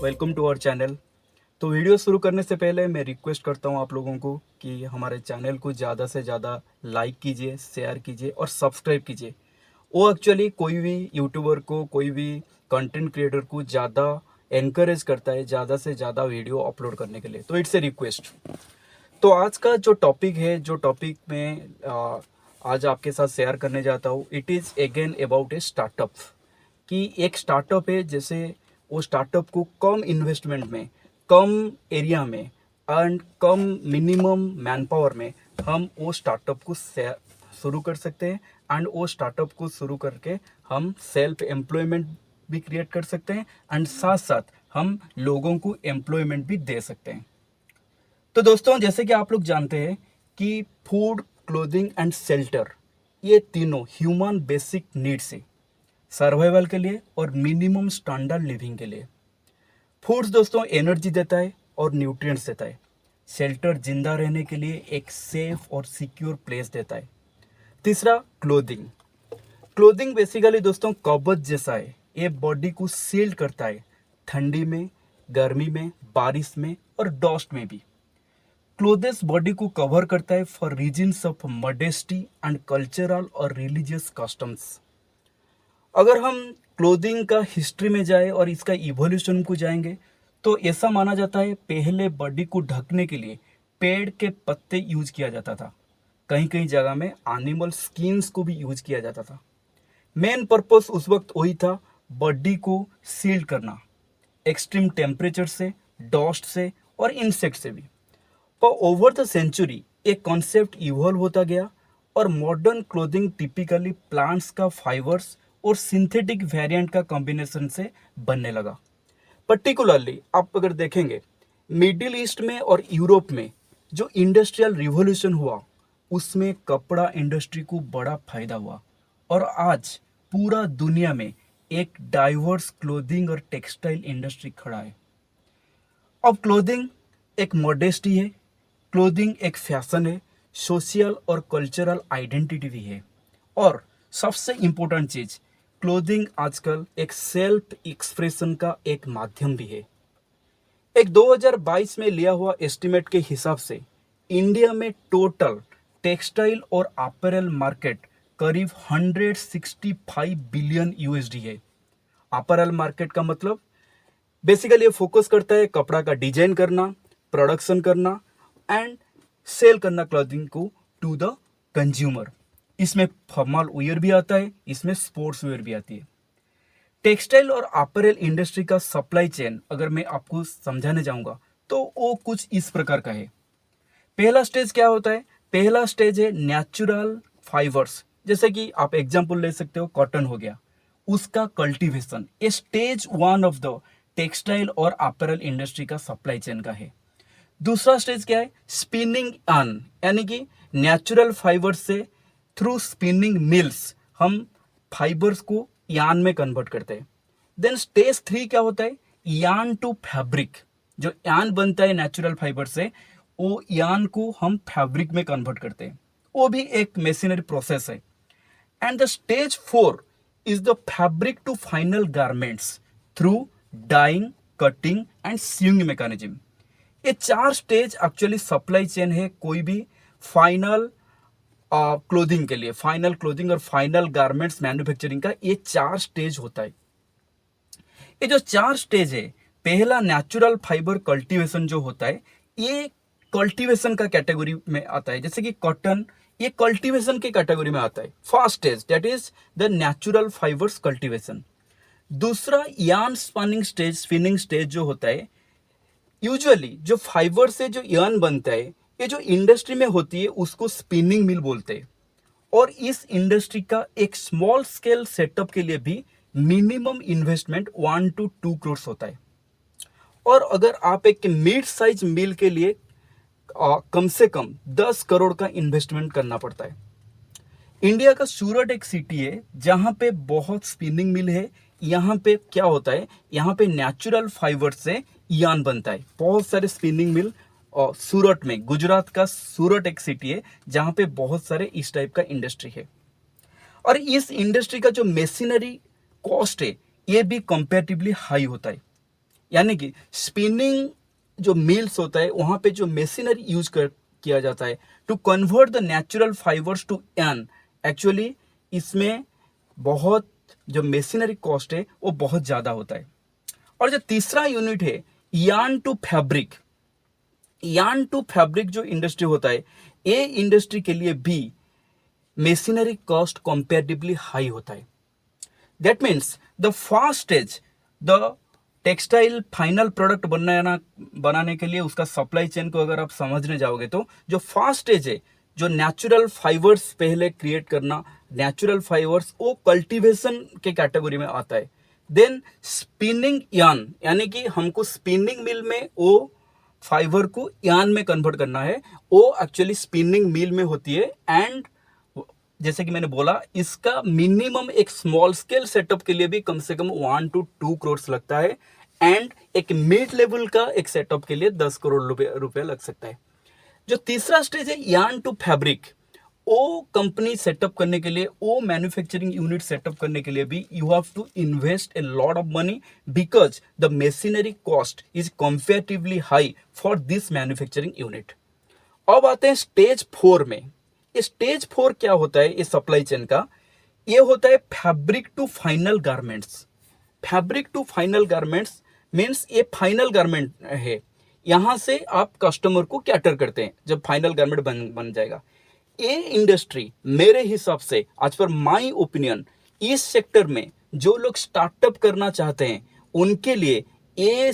Welcome to our channel. तो video शुरू करने से पहले मैं रिक्वेस्ट करता हूं आप लोगों को कि हमारे चैनल को ज़्यादा से ज़्यादा लाइक कीजिए, शेयर कीजिए और सब्सक्राइब कीजिए। वो एक्चुअली कोई भी यूट्यूबर को, कोई भी कंटेंट क्रिएटर को ज़्यादा एनकरेज करता है ज़्यादा से ज़्यादा वीडियो अपलोड करने के लिए। तो इट्स ए रिक्वेस्ट। तो आज का जो टॉपिक है, जो टॉपिक मैं आज आपके साथ शेयर करने जाता हूँ, it is again about a startup. कि एक स्टार्टअप है, जैसे वो स्टार्टअप को कम इन्वेस्टमेंट में, कम एरिया में and come minimum man power में हम वो स्टार्टअप को शुरू कर सकते हैं। एंड वो स्टार्टअप को शुरू करके हम सेल्फ एम्प्लॉयमेंट भी क्रिएट कर सकते हैं एंड साथ साथ हम लोगों को एम्प्लॉयमेंट भी दे सकते हैं। तो दोस्तों, जैसे कि आप लोग जानते हैं कि फूड, क्लोथिंग एंड शेल्टर, ये तीनों ह्यूमन बेसिक नीड्स है सर्वाइवल के लिए और मिनिमम स्टैंडर्ड लिविंग के लिए। फूड्स दोस्तों एनर्जी देता है और न्यूट्रिएंट्स देता है। शेल्टर जिंदा रहने के लिए एक सेफ और सिक्योर प्लेस देता है। तीसरा, क्लोथिंग। क्लोथिंग बेसिकली दोस्तों कवच जैसा है, ये बॉडी को सील्ड करता है ठंडी में, गर्मी में, बारिश में और डस्ट में भी। क्लोथेस बॉडी को कवर करता है for reasons of modesty and cultural और रिलीजियस कस्टम्स। अगर हम क्लोथिंग का हिस्ट्री में जाए और इसका इवोल्यूशन को जाएंगे तो ऐसा माना जाता है पहले बॉडी को ढकने के लिए पेड़ के पत्ते यूज किया जाता था। कहीं कहीं जगह में एनिमल स्किन्स को भी यूज किया जाता था। मेन पर्पस उस वक्त वही था, बॉडी को सील करना एक्सट्रीम टेम्परेचर से, डस्ट से और इंसेक्ट से भी। पर ओवर द सेंचुरी एक कॉन्सेप्ट इवॉल्व होता गया और मॉडर्न क्लोथिंग टिपिकली प्लांट्स का फाइबर्स और सिंथेटिक वेरिएंट का कॉम्बिनेशन से बनने लगा। पर्टिकुलरली आप अगर देखेंगे मिडिल ईस्ट में और यूरोप में जो इंडस्ट्रियल रिवॉल्यूशन हुआ उसमें कपड़ा इंडस्ट्री को बड़ा फायदा हुआ और आज पूरा दुनिया में एक डाइवर्स क्लोथिंग और टेक्सटाइल इंडस्ट्री खड़ा है। अब क्लोथिंग एक मॉडेस्टी है, क्लोथिंग एक फैशन है, सोशल और कल्चरल आइडेंटिटी भी है और सबसे इम्पोर्टेंट चीज, क्लोथिंग आजकल एक सेल्फ एक्सप्रेशन का एक माध्यम भी है। एक 2022 में लिया हुआ एस्टिमेट के हिसाब से इंडिया में टोटल टेक्सटाइल और अपैरल मार्केट करीब 165 बिलियन यूएसडी है। अपैरल मार्केट का मतलब बेसिकली ये फोकस करता है कपड़ा का डिजाइन करना, प्रोडक्शन करना एंड सेल करना क्लॉथिंग को टू द कंज्यूमर। इसमें फॉर्मल वेयर भी आता है, इसमें स्पोर्ट्स वेयर भी आती है। टेक्सटाइल और अपैरल इंडस्ट्री का सप्लाई चेन अगर मैं आपको समझाने जाऊंगा तो वो कुछ इस प्रकार का है। पहला स्टेज क्या होता है? पहला स्टेज है नेचुरल फाइबर्स, जैसे कि आप एग्जांपल ले सकते हो, कॉटन हो गया, उसका कल्टीवेशन। ये स्टेज 1 ऑफ द टेक्सटाइल और अपैरल इंडस्ट्री का सप्लाई चेन का है। दूसरा स्टेज क्या है? स्पिनिंग ऑन, यानी कि नेचुरल फाइबर से थ्रू स्पिनिंग मिल्स हम फाइबर्स को यान में कन्वर्ट करते हैं। देन स्टेज 3 क्या होता है? यान टू फैब्रिक। जो यान बनता है नेचुरल फाइबर से, वो यान को हम फैब्रिक में कन्वर्ट करते हैं, वो भी एक मशीनरी प्रोसेस है। And the stage 4 is the fabric to final garments through dyeing, cutting and sewing mechanism. ये 4 स्टेज एक्चुअली सप्लाई चेन है कोई भी फाइनल क्लोथिंग के लिए। फाइनल क्लोथिंग और फाइनल गारमेंट्स मैन्युफैक्चरिंग का ये 4 स्टेज होता है। ये जो 4 स्टेज है, पहला नेचुरल फाइबर कल्टीवेशन जो होता है, ये कल्टीवेशन का कैटेगरी में आता है। जैसे कि कॉटन, ये कल्टीवेशन के कैटेगरी में आता है। First stage that is the natural fibres cultivation. दूसरा यार्न स्पिनिंग स्टेज जो होता है, यूजुअली जो फाइबर से जो यार्न बनता है, ये जो इंडस्ट्री में होती है उसको स्पिनिंग मिल बोलते हैं। और इस इंडस्ट्री का एक स्मॉल स्केल सेटअप के लिए भी मिनिमम इन्वेस्टमेंट 1 to 2 करोड़ होता है। और अगर आप एक मिड साइज मिल के लिए कम से कम 10 करोड़ का इन्वेस्टमेंट करना पड़ता है। इंडिया का सूरत एक सिटी है जहां पे बहुत स्पिनिंग मिल है। यहाँ पे क्या होता है, यहाँ पे नेचुरल फाइबर से यार्न बनता है। बहुत सारे स्पिनिंग मिल और सूरत में, गुजरात का सूरत एक सिटी है जहां पे बहुत सारे इस टाइप का इंडस्ट्री है। और इस इंडस्ट्री का जो मशीनरी कॉस्ट है ये भी कंपैरेटिवली हाई होता है। यानी कि स्पिनिंग जो मिल्स होता है वहां पे जो मशीनरी यूज किया जाता है to convert the natural fibres to yarn, actually इसमें बहुत जो मशीनरी कॉस्ट है वो बहुत ज्यादा होता है। और जो तीसरा यूनिट है yarn to fabric, yarn to fabric जो इंडस्ट्री होता है ये इंडस्ट्री के लिए भी मशीनरी कॉस्ट कंपेरेटिवली हाई होता है। That means the first stage, the textile final product बनाने के लिए उसका सप्लाई चेन को अगर आप समझने जाओगे तो जो फर्स्ट स्टेज है, जो नेचुरल फाइबर्स पहले क्रिएट करना, नेचुरल फाइबर्स वो कल्टीवेशन के कैटेगरी में आता है। देन स्पिनिंग यार्न, यानी कि हमको स्पिनिंग मिल में वो फाइबर को यार्न में कन्वर्ट करना है, वो एक्चुअली स्पिनिंग मिल में होती है। एंड जैसे कि मैंने बोला इसका मिनिमम एक स्मॉल स्केल सेटअप के लिए भी कम से कम 1 to 2 करोड़ लगता है, एंड एक मिड लेवल का एक सेटअप के लिए 10 करोड़ रुपया लग सकता है। जो तीसरा स्टेज है यार्न टू फैब्रिक, वो कंपनी सेटअप करने के लिए, वो मैन्युफैक्चरिंग यूनिट सेटअप करने के लिए भी you have to invest a lot of money because the machinery cost is comparatively high for this manufacturing unit. अब आते हैं स्टेज 4 में। स्टेज 4 क्या होता है इस सप्लाई चेन का? ये होता है fabric to final garments. Fabric to final garments means ये फाइनल गारमेंट है, यहां से आप कस्टमर को कैटर करते हैं जब फाइनल गारमेंट बन जाएगा। ये इंडस्ट्री मेरे हिसाब से आज पर माई ओपिनियन इस सेक्टर में जो लोग स्टार्टअप करना चाहते हैं उनके लिए ये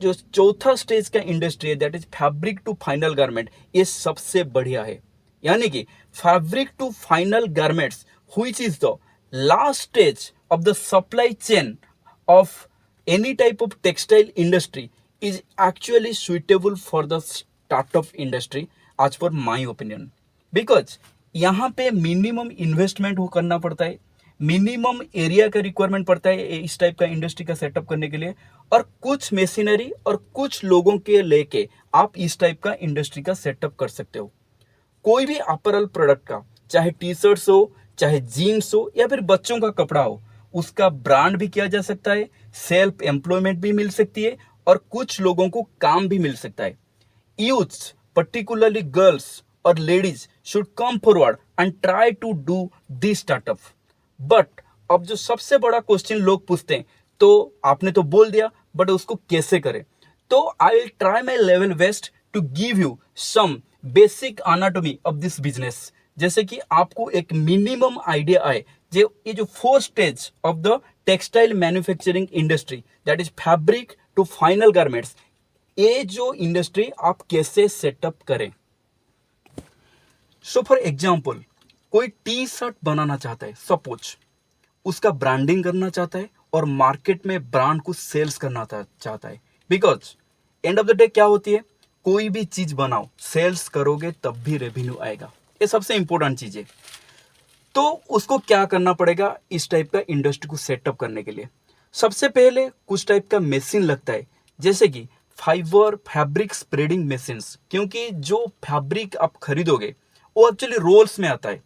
जो चौथा स्टेज का इंडस्ट्री है that is fabric to final garment, ये सबसे बढ़िया है। यानी कि fabric to final garments which is the last stage of the supply chain of any type of textile industry is actually suitable for the startup industry आज पर my opinion, because यहाँ पे मिनिमम इन्वेस्टमेंट हो करना पड़ता है, minimum area का requirement पड़ता है इस टाइप का इंडस्ट्री का सेटअप करने के लिए, और कुछ मशीनरी और कुछ लोगों के लेके आप इस टाइप का इंडस्ट्री का सेटअप कर सकते हो। कोई भी अपरल प्रोडक्ट का, चाहे टी शर्ट्स हो, चाहे जीन्स हो, या फिर बच्चों का कपड़ा हो, उसका ब्रांड भी किया जा सकता है, सेल्फ एम्प्लॉयमेंट भी मिल सकती है, और कुछ लोगों को काम भी मिल सकता है। यूथ्स पर्टिकुलरली गर्ल्स और ladies should come forward and try to do this startup. But अब जो सबसे बड़ा क्वेश्चन लोग पूछते हैं, तो आपने तो बोल दिया बट उसको कैसे करें? तो I will try my level best to give you some basic anatomy of this business, जैसे कि आपको एक मिनिमम आइडिया आए जो ये जो 4 stage of the textile manufacturing industry that is fabric to final garments, ये जो इंडस्ट्री आप कैसे सेटअप करें। सो फॉर एग्जाम्पल कोई टी शर्ट बनाना चाहता है, सपोज उसका ब्रांडिंग करना चाहता है और मार्केट में ब्रांड को सेल्स करना चाहता है, because end of the day क्या होती है, कोई भी चीज बनाओ सेल्स करोगे तब भी रेवेन्यू आएगा, ये सबसे इंपॉर्टेंट चीज है। तो उसको क्या करना पड़ेगा इस टाइप का इंडस्ट्री को सेटअप करने के लिए? सबसे पहले कुछ टाइप का मशीन लगता है, जैसे कि फैब्रिक स्प्रेडिंग मशीन्स, क्योंकि जो फैब्रिक आप खरीदोगे वो एक्चुअली रोल्स में आता है,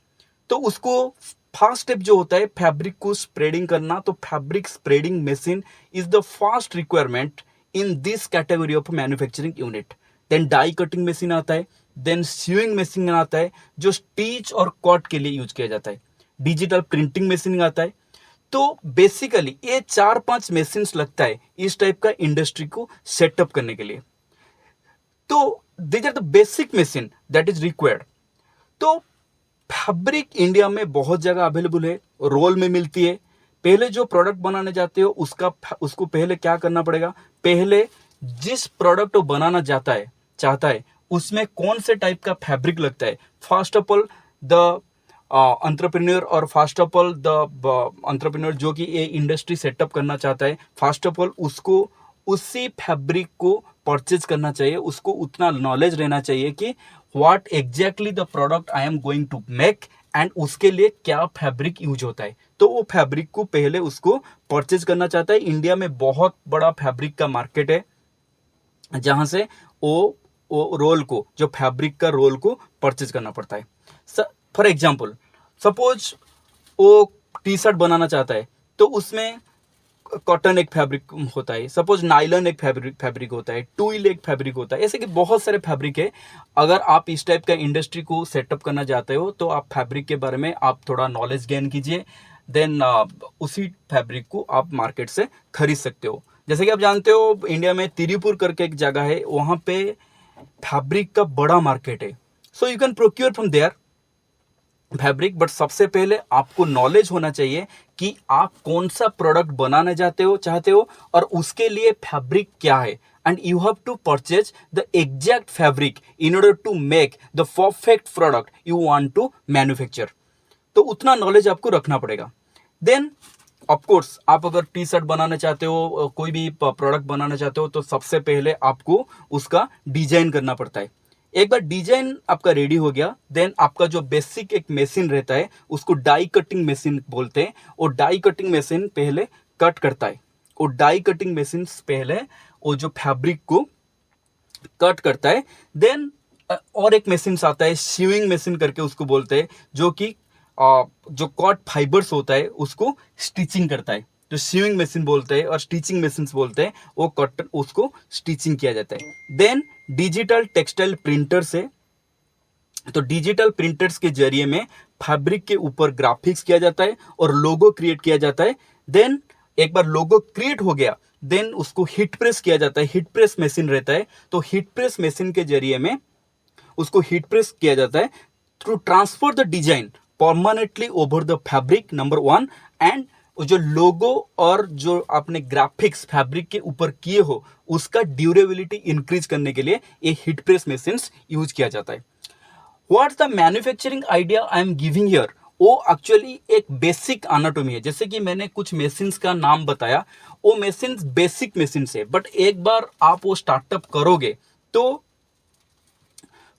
तो उसको फर्स्ट स्टेप जो होता है फैब्रिक को स्प्रेडिंग करना, तो fabric spreading machine is the first requirement in this category of manufacturing unit. Then die cutting machine आता है, देन स्यूइंग मशीन आता है जो स्टिच और कट के लिए यूज किया जाता है, डिजिटल प्रिंटिंग मशीन आता है। तो बेसिकली ये 4-5 मशीन लगता है इस टाइप का इंडस्ट्री को सेटअप करने के लिए। तो these are the basic machine that is required. तो फैब्रिक इंडिया में बहुत जगह अवेलेबल है, रोल में मिलती है। पहले जो प्रोडक्ट बनाने जाते हो उसको पहले क्या करना पड़ेगा, पहले जिस प्रोडक्ट वो बनाना चाहता है उसमें कौन से टाइप का फैब्रिक लगता है, first of all the entrepreneur और first of all the entrepreneur जो कि ये इंडस्ट्री सेटअप करना चाहता है, फर्स्ट ऑफ ऑल उसको उसी फैब्रिक को परचेज करना चाहिए, उसको उतना नॉलेज रहना चाहिए कि what exactly the product I am going to make and उसके लिए क्या फैब्रिक यूज होता है। तो वो फैब्रिक को पहले उसको परचेज करना चाहता है। इंडिया में बहुत बड़ा फैब्रिक का मार्केट है जहां से वो रोल को, जो फैब्रिक का रोल को परचेज करना पड़ता है। फॉर एग्जाम्पल सपोज वो टी शर्ट बनाना चाहता है, तो उसमें कॉटन एक फैब्रिक होता है, सपोज नायलॉन एक फैब्रिक होता है, टूल एक फैब्रिक होता है, ऐसे कि बहुत सारे फैब्रिक है। अगर आप इस टाइप का इंडस्ट्री को सेटअप करना चाहते हो तो आप फैब्रिक के बारे में आप थोड़ा नॉलेज गेन कीजिए, देन उसी फैब्रिक को आप मार्केट से खरीद सकते हो। जैसे कि आप जानते हो इंडिया में तिरुपुर करके एक जगह है, वहां पे फैब्रिक का बड़ा मार्केट है, so you can procure from there fabric. But सबसे पहले आपको नॉलेज होना चाहिए कि आप कौन सा प्रोडक्ट बनाना चाहते हो और उसके लिए फैब्रिक क्या है, and you have to purchase the exact fabric in order to make the perfect product you want to manufacture. तो उतना नॉलेज आपको रखना पड़ेगा। देन ऑफकोर्स आप अगर टी शर्ट बनाना चाहते हो, कोई भी प्रोडक्ट बनाना चाहते हो, तो सबसे पहले आपको उसका डिजाइन करना पड़ता है। एक बार डिजाइन आपका रेडी हो गया, देन आपका जो बेसिक एक मशीन रहता है उसको डाई कटिंग मशीन बोलते हैं। और डाई कटिंग मशीन पहले कट करता है, और डाई कटिंग मशीन पहले वो जो फैब्रिक को कट करता है। देन और एक मशीन आता है, सीविंग मशीन करके उसको बोलते हैं, जो कि जो कॉट फाइबर्स होता है उसको स्टिचिंग करता है। जो सीविंग मशीन बोलते हैं और स्टिचिंग मशीन बोलते हैं, वो कॉटन उसको स्टिचिंग किया जाता है। देन डिजिटल टेक्सटाइल प्रिंटर से, तो डिजिटल प्रिंटर्स के जरिए में फैब्रिक के ऊपर ग्राफिक्स किया जाता है और लोगो क्रिएट किया जाता है। देन एक बार लोगो क्रिएट हो गया, देन उसको हीट प्रेस किया जाता है। हीट प्रेस मशीन रहता है, तो हीट प्रेस मशीन के जरिए में उसको हीट प्रेस किया जाता है to transfer the design permanently over the fabric, number 1। And जो लोगो और जो आपने ग्राफिक्स फैब्रिक के ऊपर किए हो उसका ड्यूरेबिलिटी इंक्रीज करने के लिए ये हीट प्रेस मशीन्स यूज किया जाता है। What's the manufacturing idea I am giving here, वो एक्चुअली एक बेसिक एनाटॉमी है। जैसे कि मैंने कुछ मशीन्स का नाम बताया, वो मशीन्स बेसिक मशीन्स है, बट एक बार आप वो स्टार्टअप करोगे तो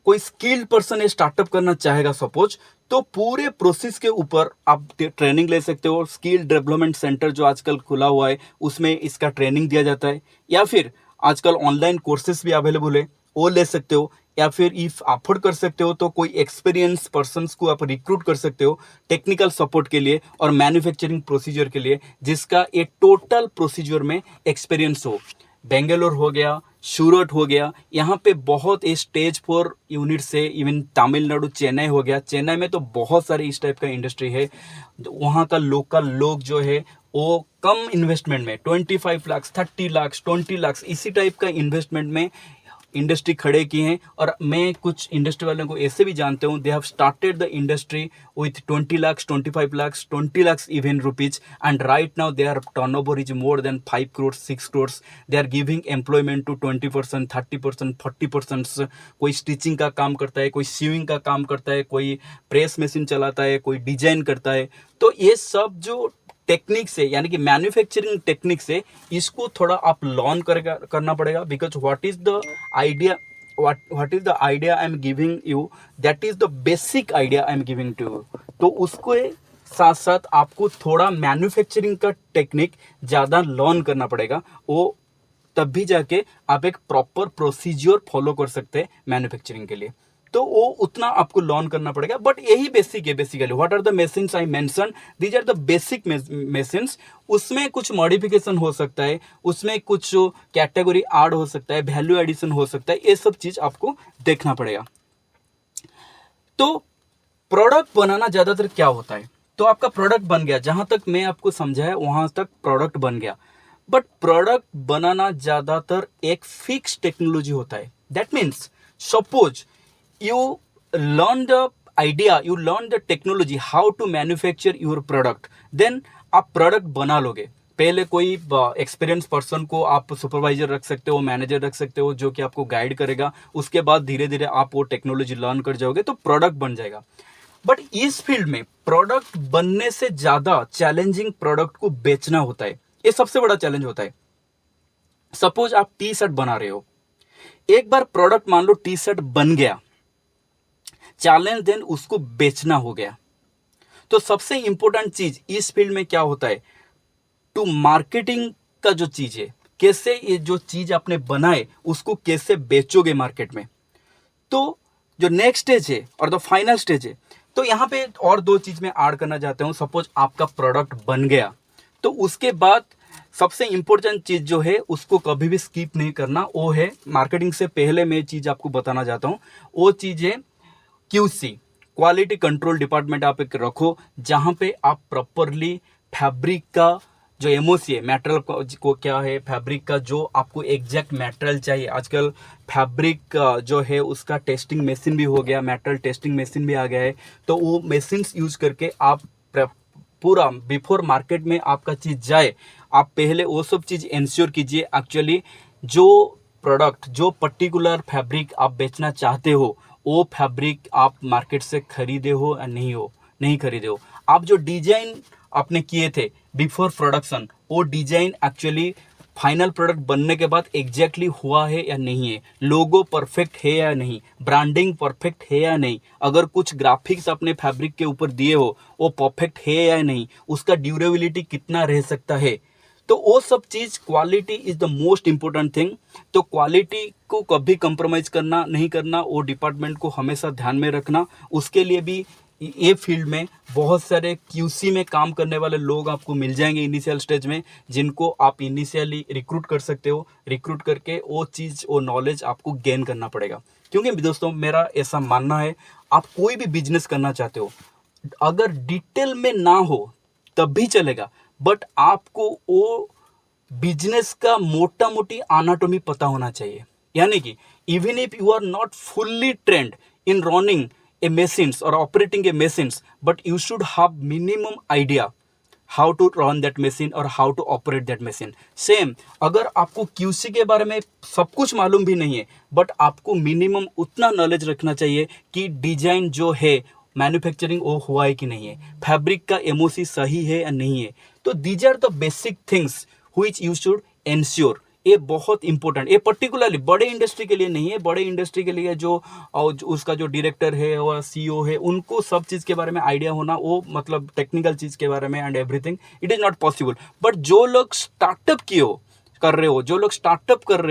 कोई स्किल्ड पर्सन ये स्टार्टअप करना चाहेगा सपोज, तो पूरे प्रोसेस के ऊपर आप ट्रेनिंग ले सकते हो। स्किल डेवलपमेंट सेंटर जो आजकल खुला हुआ है उसमें इसका ट्रेनिंग दिया जाता है, या फिर आजकल ऑनलाइन कोर्सेज भी अवेलेबल है, वो ले सकते हो। या फिर इफ अफोर्ड कर सकते हो तो कोई एक्सपीरियंस पर्सन्स को आप रिक्रूट कर सकते हो टेक्निकल सपोर्ट के लिए और मैन्युफैक्चरिंग प्रोसीजर के लिए, जिसका एक टोटल प्रोसीजर में एक्सपीरियंस हो। बेंगलोर हो गया, सूरत हो गया, यहाँ पे बहुत स्टेज 4 यूनिट से, इवन तमिलनाडु चेन्नई हो गया। चेन्नई में तो बहुत सारे इस टाइप का इंडस्ट्री है। वहाँ का लोकल लोग जो है वो कम इन्वेस्टमेंट में 25 लाख 30 लाख 20 लाख इसी टाइप का इन्वेस्टमेंट में इंडस्ट्री खड़े की हैं। और मैं कुछ इंडस्ट्री वालों को ऐसे भी जानते हूँ, they have started the industry with 20 lakh 25 lakh 20 lakh even rupees, and right now their turnover is more than 5 crore 6 crore। They are giving employment to 20%, 30%, 40%। कोई स्टिचिंग का काम करता है, कोई सीविंग का काम करता है, कोई प्रेस मशीन चलाता है, कोई डिजाइन करता है। तो ये सब जो टेक्निक से, यानी कि मैन्युफैक्चरिंग टेक्निक से, इसको थोड़ा आप लर्न करना पड़ेगा। Because what is the idea, what is the idea I am giving you, that is the basic idea I am giving to you। तो उसको साथ साथ आपको थोड़ा मैन्युफैक्चरिंग का टेक्निक ज़्यादा लर्न करना पड़ेगा, वो तब भी जाके आप एक प्रॉपर प्रोसीजर फॉलो कर सकते हैं मैन्युफैक्चरिंग के लिए। तो वो उतना आपको लर्न करना पड़ेगा, बट यही बेसिक है। Basically what are the machines I mention, these are the basic machines. उसमें कुछ मॉडिफिकेशन हो सकता है, उसमें कुछ कैटेगरी ऐड हो सकता है, वैल्यू एडिशन हो सकता है, ये सब चीज आपको देखना पड़ेगा। तो प्रोडक्ट बनाना ज्यादातर क्या होता है, तो आपका प्रोडक्ट बन गया, जहां तक मैं आपको समझाया वहां तक प्रोडक्ट बन गया। बट प्रोडक्ट बनाना ज्यादातर एक फिक्स टेक्नोलॉजी होता है। That means suppose you learn the idea, you learn the technology how to manufacture your product, then आप प्रोडक्ट बना लोगे। पहले कोई एक्सपीरियंस पर्सन को आप सुपरवाइजर रख सकते हो, मैनेजर रख सकते हो, जो कि आपको गाइड करेगा। उसके बाद धीरे धीरे आप वो टेक्नोलॉजी लर्न कर जाओगे तो प्रोडक्ट बन जाएगा। बट इस फील्ड में प्रोडक्ट बनने से ज्यादा चैलेंजिंग प्रोडक्ट को बेचना होता है, ये सबसे बड़ा चैलेंज होता है। सपोज आप टी शर्ट बना रहे हो, एक बार प्रोडक्ट मान लो टी शर्ट बन गया, चैलेंज देन उसको बेचना हो गया। तो सबसे इंपॉर्टेंट चीज इस फील्ड में क्या होता है, टू मार्केटिंग का जो चीज है, कैसे ये जो चीज आपने बनाए उसको कैसे बेचोगे मार्केट में। तो जो नेक्स्ट स्टेज है और द फाइनल स्टेज है, तो यहां पे और दो चीज में ऐड करना चाहता हूं। सपोज आपका प्रोडक्ट बन गया, तो उसके बाद सबसे इंपॉर्टेंट चीज जो है उसको कभी भी स्किप नहीं करना, वो है मार्केटिंग से पहले मैं चीज आपको बताना चाहता हूँ, वो चीज है क्यूसी, क्वालिटी कंट्रोल डिपार्टमेंट आप एक रखो, जहां पे आप प्रॉपरली फैब्रिक का जो एमओसी है, मटेरियल को क्या है, फैब्रिक का जो आपको एग्जैक्ट मटेरियल चाहिए, आजकल फैब्रिक जो है उसका टेस्टिंग मशीन भी हो गया, मटेरियल टेस्टिंग मशीन भी आ गया है, तो वो मशीन यूज करके आप पूरा बिफोर मार्केट में आपका चीज जाए, आप पहले वो सब चीज इंश्योर कीजिए एक्चुअली जो प्रोडक्ट, जो पर्टिकुलर फैब्रिक आप बेचना चाहते हो, वो फैब्रिक आप मार्केट से खरीदे हो या नहीं खरीदे हो। आप जो डिजाइन आपने किए थे बिफोर प्रोडक्शन, वो डिजाइन एक्चुअली फाइनल प्रोडक्ट बनने के बाद एग्जैक्टली हुआ है या नहीं है, लोगो परफेक्ट है या नहीं, ब्रांडिंग परफेक्ट है या नहीं, अगर कुछ ग्राफिक्स अपने फैब्रिक के ऊपर दिए हो वो परफेक्ट है या नहीं, उसका ड्यूरेबिलिटी कितना रह सकता है, तो वो सब चीज, quality is the most important thing. तो क्वालिटी को कभी कंप्रोमाइज करना नहीं करना, वो डिपार्टमेंट को हमेशा ध्यान में रखना। उसके लिए भी ये फील्ड में बहुत सारे क्यूसी में काम करने वाले लोग आपको मिल जाएंगे इनिशियल स्टेज में, जिनको आप इनिशियली रिक्रूट कर सकते हो। रिक्रूट करके वो चीज, वो नॉलेज आपको गेन करना पड़ेगा। क्योंकि दोस्तों मेरा ऐसा मानना है, आप कोई भी बिजनेस करना चाहते हो, अगर डिटेल में ना हो तब भी चलेगा, बट आपको वो बिजनेस का मोटा मोटी एनाटॉमी पता होना चाहिए। यानी कि even if you are not fully trained in running a machines or operating a machines, but you should have minimum idea how to run that machine or how to operate that machine. Same अगर आपको QC के बारे में सब कुछ मालूम भी नहीं है, बट आपको मिनिमम उतना नॉलेज रखना चाहिए कि डिजाइन जो है मैन्युफैक्चरिंग वो हुआ है कि नहीं है, फैब्रिक का एमओसी सही है या नहीं है। तो these are the basic things which you should ensure. ये बहुत इंपॉर्टेंट, ये पर्टिकुलरली बड़े इंडस्ट्री के लिए नहीं है, बड़े इंडस्ट्री के लिए जो उसका जो डायरेक्टर है और सीईओ है, उनको सब चीज के बारे में आइडिया होना, वो मतलब टेक्निकल चीज के बारे में and everything, it is not possible. But जो लोग स्टार्टअप कर रहे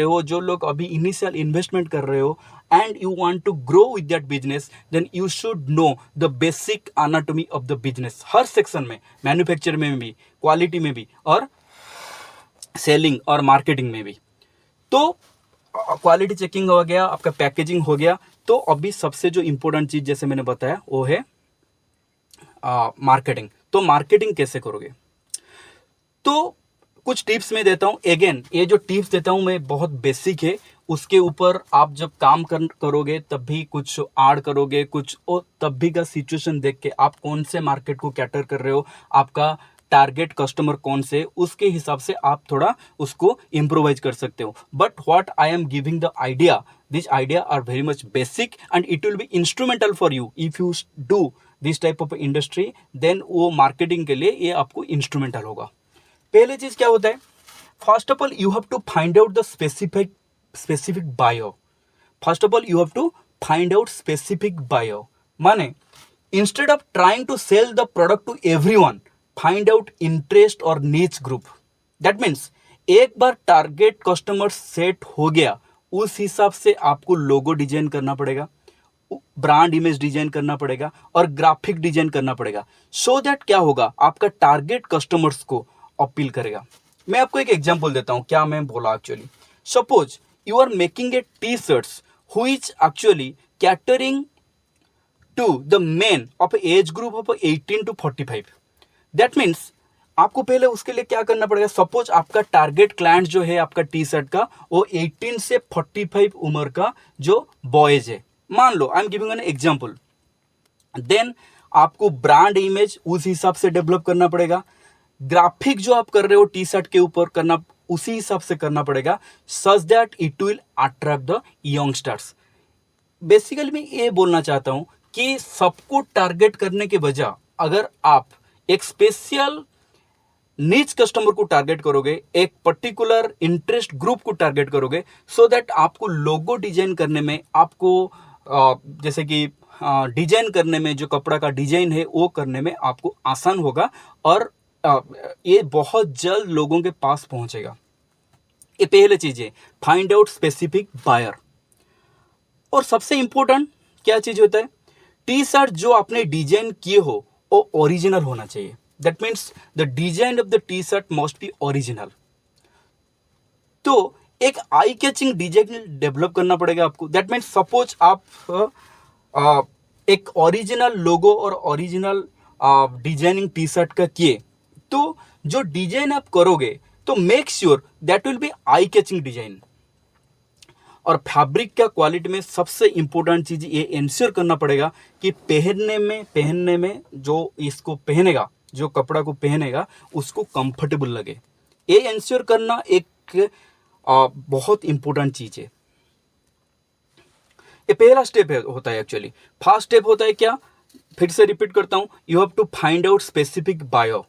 हो, जो लोग अभी इनिशियल इन्वेस्टमेंट कर रहे हो, and you want to grow with that business, then you should know the basic anatomy of the business। Her section में, मैन्युफैक्चर में भी, क्वालिटी में भी, और सेलिंग और मार्केटिंग में भी। तो क्वालिटी चेकिंग हो गया, आपका पैकेजिंग हो गया। तो अभी सबसे जो इंपॉर्टेंट चीज जैसे मैंने बताया वो है मार्केटिंग। तो मार्केटिंग कैसे करोगे, तो कुछ टिप्स मैं देता हूं। अगेन ये जो टिप्स देता हूं मैं बहुत बेसिक है, उसके ऊपर आप जब काम करोगे तब भी कुछ ऐड करोगे, कुछ और तब भी का सिचुएशन देख के आप कौन से मार्केट को कैटर कर रहे हो, आपका टारगेट कस्टमर कौन से, उसके हिसाब से आप थोड़ा उसको इम्प्रोवाइज कर सकते हो। But what I am giving the idea, this idea are very much basic and it will be instrumental for you if you do this type of industry, then वो मार्केटिंग के लिए ये आपको इंस्ट्रूमेंटल होगा। पहले चीज क्या होता है, first of all you have to find out the specific buyer. First of all you have to find out specific buyer, माने instead of trying to sell the product to everyone, find out interest और niche group. That means एक बार target customer set हो गया, उस हिसाब से आपको logo design करना पड़ेगा, ब्रांड इमेज डिजाइन करना पड़ेगा और ग्राफिक डिजाइन करना पड़ेगा। सो दैट क्या होगा, आपका टारगेट कस्टमर्स को अपील करेगा। मैं आपको एक एग्जांपल देता हूं, क्या मैं बोला actually. Suppose you are making a T shirts which actually catering to the men of age group of 18 to 45। That means आपको पहले उसके लिए क्या करना पड़ेगा। सपोज आपका टारगेट क्लाइंट जो है आपका टी शर्ट का, वो 18 से 45 उम्र का जो बॉयज है, मान लो, I am giving an example. Then आपको ब्रांड इमेज उस हिसाब से डेवलप करना पड़ेगा, ग्राफिक जो आप कर रहे हो टी शर्ट के ऊपर करना उसी हिसाब से करना पड़ेगा, such that it will attract the youngsters. Basically मैं ये बोलना चाहता हूं कि सबको टारगेट करने के बजाय अगर आप एक स्पेशल नीच कस्टमर को टारगेट करोगे, एक पर्टिकुलर इंटरेस्ट ग्रुप को टारगेट करोगे, सो दैट आपको लोगो डिजाइन करने में, आपको जैसे कि डिजाइन करने में, जो कपड़ा का डिजाइन है वो करने में आपको आसान होगा और ये बहुत जल्द लोगों के पास पहुंचेगा। ये पहले चीज है, फाइंड आउट स्पेसिफिक बायर। और सबसे इंपॉर्टेंट क्या चीज होता है, टी शर्ट जो आपने डिजाइन किए हो वो ओरिजिनल होना चाहिए। That means the design of the T shirt must be original. तो एक आई कैचिंग डिजाइन डेवलप करना पड़ेगा आपको। दैट मीन्स सपोज आप एक ओरिजिनल लोगो और ओरिजिनल डिजाइनिंग टी शर्ट का किए, तो जो डिजाइन आप करोगे तो make sure that will be eye catching design. और फैब्रिक का क्वालिटी में सबसे इंपॉर्टेंट चीज ये इंश्योर करना पड़ेगा कि पहनने में जो इसको पहनेगा, जो कपड़ा को पहनेगा उसको कंफर्टेबल लगे। ये इंश्योर करना एक बहुत इंपॉर्टेंट चीज है। ये पहला स्टेप होता है। एक्चुअली फर्स्ट स्टेप होता है क्या, फिर से रिपीट करता हूं, you have to find out specific bio.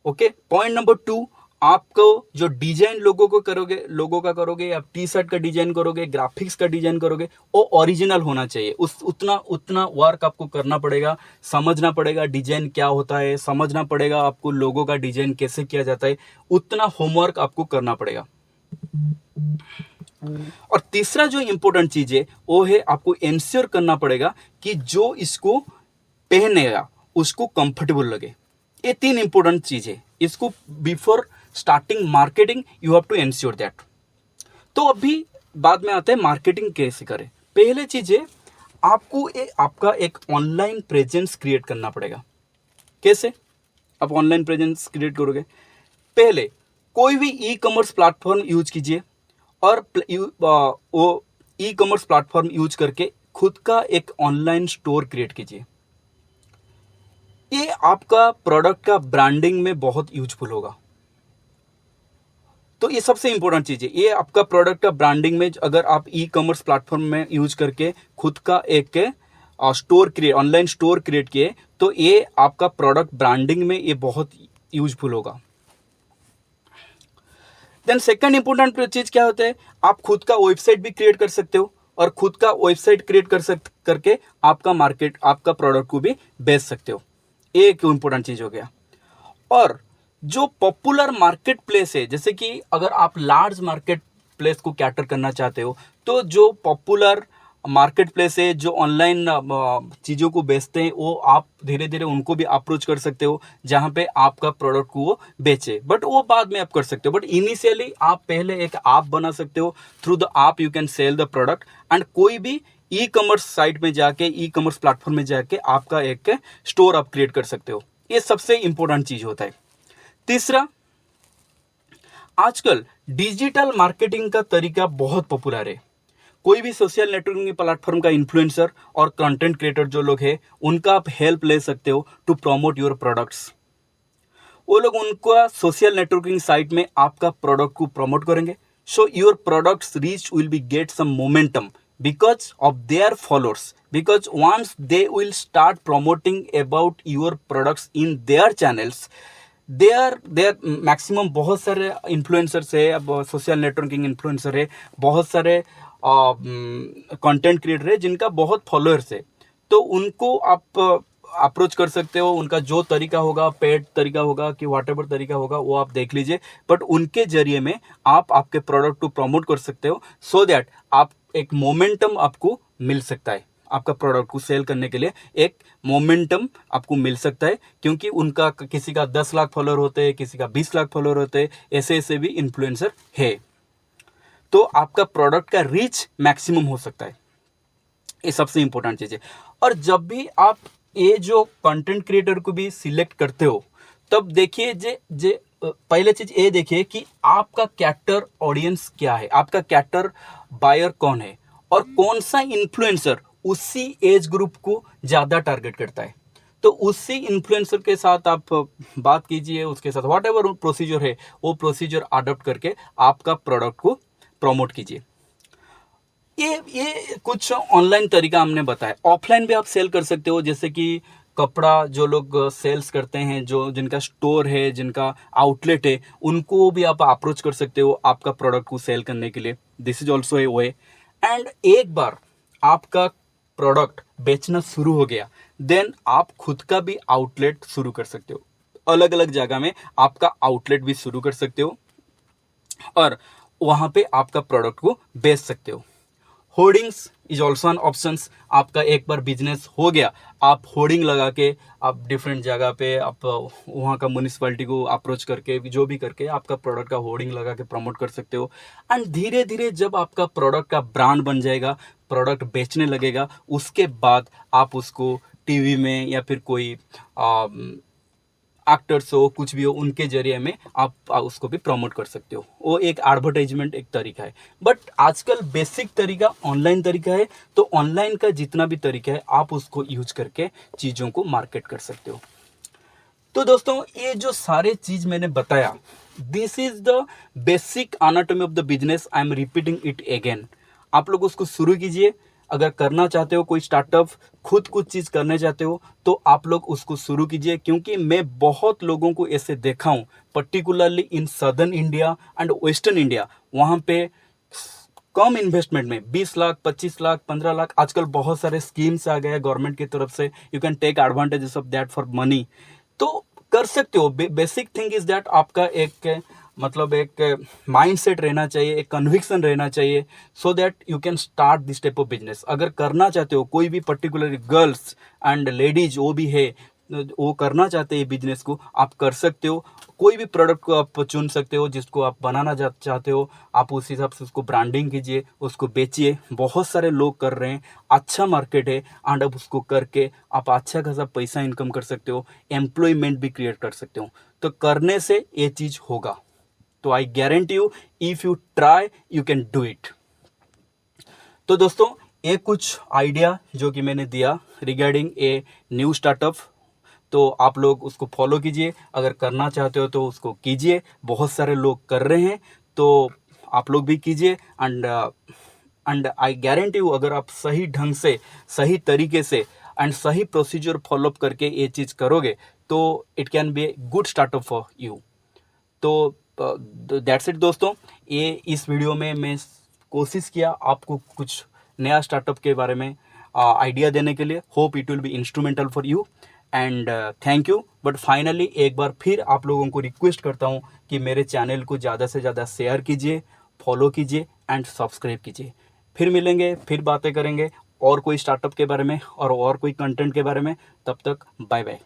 Okay, point number 2, आपको जो डिजाइन लोगो का करोगे या टी शर्ट का डिजाइन करोगे, ग्राफिक्स का डिजाइन करोगे, वो ओरिजिनल होना चाहिए। उतना वर्क आपको करना पड़ेगा, समझना पड़ेगा डिजाइन क्या होता है, समझना पड़ेगा आपको लोगो का डिजाइन कैसे किया जाता है, उतना होमवर्क आपको करना पड़ेगा। और तीसरा जो इंपॉर्टेंट चीज है वो है आपको इंश्योर करना पड़ेगा कि जो इसको पहनेगा उसको कंफर्टेबल लगे। ये 3 इंपॉर्टेंट चीज है। इसको before starting marketing you have to ensure that. तो अभी बाद में आता है मार्केटिंग कैसे करें। पहले चीज है आपको आपका एक ऑनलाइन प्रेजेंस क्रिएट करना पड़ेगा। कैसे आप ऑनलाइन प्रेजेंस क्रिएट करोगे? पहले कोई भी ई कॉमर्स प्लेटफॉर्म यूज कीजिए और वो ई कॉमर्स प्लेटफॉर्म यूज करके खुद का एक ऑनलाइन स्टोर क्रिएट कीजिए। ये आपका प्रोडक्ट का ब्रांडिंग में बहुत यूजफुल होगा। तो ये सबसे इंपॉर्टेंट चीज है। ये आपका प्रोडक्ट का ब्रांडिंग में अगर आप ई कॉमर्स प्लेटफॉर्म में यूज करके खुद का एक ऑनलाइन स्टोर क्रिएट किए तो ये आपका प्रोडक्ट ब्रांडिंग में ये बहुत यूजफुल होगा। देन सेकंड इंपॉर्टेंट चीज क्या होता है, आप खुद का वेबसाइट भी क्रिएट कर सकते हो और खुद का वेबसाइट क्रिएट करके आपका प्रोडक्ट को भी बेच सकते हो। एक इंपॉर्टेंट चीज हो गया। और जो पॉपुलर मार्केट प्लेस है, जैसे कि अगर आप लार्ज मार्केट प्लेस को कैटर करना चाहते हो तो जो पॉपुलर मार्केट प्लेस है, जो ऑनलाइन चीज़ों को बेचते हैं, वो आप धीरे धीरे उनको भी अप्रोच कर सकते हो जहां पे आपका प्रोडक्ट को वो बेचे। बट वो बाद में आप कर सकते हो। बट इनिशियली आप पहले एक ऐप बना सकते हो। Through the app you can sell the product and कोई भी ई कॉमर्स साइट में जाके, ई कॉमर्स प्लेटफॉर्म में जाके आपका एक स्टोर आप क्रिएट कर सकते हो। ये सबसे इंपॉर्टेंट चीज होता है। तीसरा, आजकल डिजिटल मार्केटिंग का तरीका बहुत पॉपुलर है। कोई भी सोशल नेटवर्किंग प्लेटफॉर्म का इन्फ्लुएंसर और कंटेंट क्रिएटर जो लोग हैं, उनका आप हेल्प ले सकते हो टू प्रमोट योर प्रोडक्ट्स। वो लोग उनका सोशल नेटवर्किंग साइट में आपका प्रोडक्ट को प्रमोट करेंगे। So your products reach will be get some momentum because of their followers, because once they will start promoting about your products in their channels, their maximum बहुत सारे influencers है, अब social networking influencer है, बहुत सारे content creator है जिनका बहुत फॉलोअर्स है। तो उनको आप अप्रोच कर सकते हो। उनका जो तरीका होगा, पेड तरीका होगा कि व्हाटएवर तरीका होगा, वो आप देख लीजिए। बट उनके जरिए में आप आपके प्रोडक्ट को प्रमोट कर सकते हो सो दैट आप एक मोमेंटम आपको मिल सकता है। आपका प्रोडक्ट को सेल करने के लिए एक मोमेंटम आपको मिल सकता है, क्योंकि उनका किसी का 10 लाख फॉलोअर होते हैं, किसी का 20 लाख फॉलोअर होते हैं, ऐसे भी इन्फ्लुएंसर है। तो आपका प्रोडक्ट का रीच मैक्सिमम हो सकता है। ये सबसे इंपॉर्टेंट चीज है। और जब भी आप ये जो कंटेंट क्रिएटर को भी सिलेक्ट करते हो, तब देखिए जे पहले चीज ये देखिए कि आपका कैरेक्टर ऑडियंस क्या है, आपका कैरेक्टर बायर कौन है और कौन सा इन्फ्लुएंसर उसी एज ग्रुप को ज्यादा टारगेट करता है। तो उसी इन्फ्लुएंसर के साथ आप बात कीजिए, उसके साथ व्हाटएवर प्रोसीजर है वो प्रोसीजर अडॉप्ट करके आपका प्रोडक्ट को प्रमोट कीजिए। ये कुछ ऑनलाइन तरीका हमने बताया। ऑफलाइन भी आप सेल कर सकते हो, जैसे कि कपड़ा जो लोग सेल्स करते हैं, जो जिनका स्टोर है, जिनका आउटलेट है, उनको भी आप अप्रोच कर सकते हो आपका प्रोडक्ट को सेल करने के लिए। This is also a way. And एक बार आपका प्रोडक्ट बेचना शुरू हो गया, देन आप खुद का भी आउटलेट शुरू कर सकते हो। अलग अलग जगह में आपका आउटलेट भी शुरू कर सकते हो और वहां पे आपका प्रोडक्ट को बेच सकते हो। Hoardings is also an options. आपका एक बार बिजनेस हो गया, आप होर्डिंग लगा के आप डिफरेंट जगह पे आप वहाँ का म्यूनिसिपैलिटी को अप्रोच करके जो भी करके आपका प्रोडक्ट का होर्डिंग लगा के प्रमोट कर सकते हो। एंड धीरे धीरे जब आपका प्रोडक्ट का ब्रांड बन जाएगा, प्रोडक्ट बेचने लगेगा, उसके बाद आप उसको टीवी में या फिर कोई एक्टर्स हो, कुछ भी हो, उनके जरिए में आप उसको भी प्रमोट कर सकते हो। वो एक एडवर्टाइजमेंट एक तरीका है। बट आजकल बेसिक तरीका ऑनलाइन तरीका है, तो ऑनलाइन का जितना भी तरीका है आप उसको यूज करके चीज़ों को मार्केट कर सकते हो। तो दोस्तों, ये जो सारे चीज मैंने बताया, this is the basic anatomy of the business. I am repeating it again. आप लोग उसको शुरू कीजिए। अगर करना चाहते हो कोई स्टार्टअप, खुद कुछ चीज करने चाहते हो, तो आप लोग उसको शुरू कीजिए। क्योंकि मैं बहुत लोगों को ऐसे देखा हूं, particularly in southern India and western India, वहां पे कम इन्वेस्टमेंट में 20 लाख, 25 लाख, 15 लाख, आजकल बहुत सारे स्कीम्स आ गए हैं गवर्नमेंट की तरफ से। You can take advantages of that for money. तो कर सकते हो। बेसिक थिंग इज दैट आपका एक मतलब एक माइंडसेट रहना चाहिए, एक कन्विक्शन रहना चाहिए, so that you can start this type of business. अगर करना चाहते हो, कोई भी पर्टिकुलर गर्ल्स एंड लेडीज वो भी है, वो करना चाहते हैं बिजनेस को, आप कर सकते हो। कोई भी प्रोडक्ट को आप चुन सकते हो जिसको आप बनाना चाहते हो, आप उस हिसाब से उसको ब्रांडिंग कीजिए, उसको बेचिए। बहुत सारे लोग कर रहे हैं, अच्छा मार्केट है, एंड अब उसको करके आप अच्छा खासा पैसा इनकम कर सकते हो, एम्प्लॉयमेंट भी क्रिएट कर सकते हो। तो करने से ये चीज होगा। तो I guarantee you, if you try you can do it. तो दोस्तों, ये कुछ आइडिया जो कि मैंने दिया रिगार्डिंग ए न्यू स्टार्टअप, तो आप लोग उसको फॉलो कीजिए। अगर करना चाहते हो तो उसको कीजिए। बहुत सारे लोग कर रहे हैं, तो आप लोग भी कीजिए। एंड आई गारंटी यू, अगर आप सही ढंग से, सही तरीके से एंड सही प्रोसीजर फॉलोअप करके ये चीज़ करोगे, तो it can be a good startup for you. तो दैट्स इट दोस्तों। ये इस वीडियो में मैं कोशिश किया आपको कुछ नया स्टार्टअप के बारे में आइडिया देने के लिए। Hope it will be instrumental for you and thank you. But finally एक बार फिर आप लोगों को रिक्वेस्ट करता हूँ कि मेरे चैनल को ज़्यादा से ज़्यादा शेयर कीजिए, फॉलो कीजिए एंड सब्सक्राइब कीजिए। फिर मिलेंगे, फिर बातें करेंगे और कोई स्टार्टअप के बारे में और कोई कंटेंट के बारे में। तब तक बाय बाय।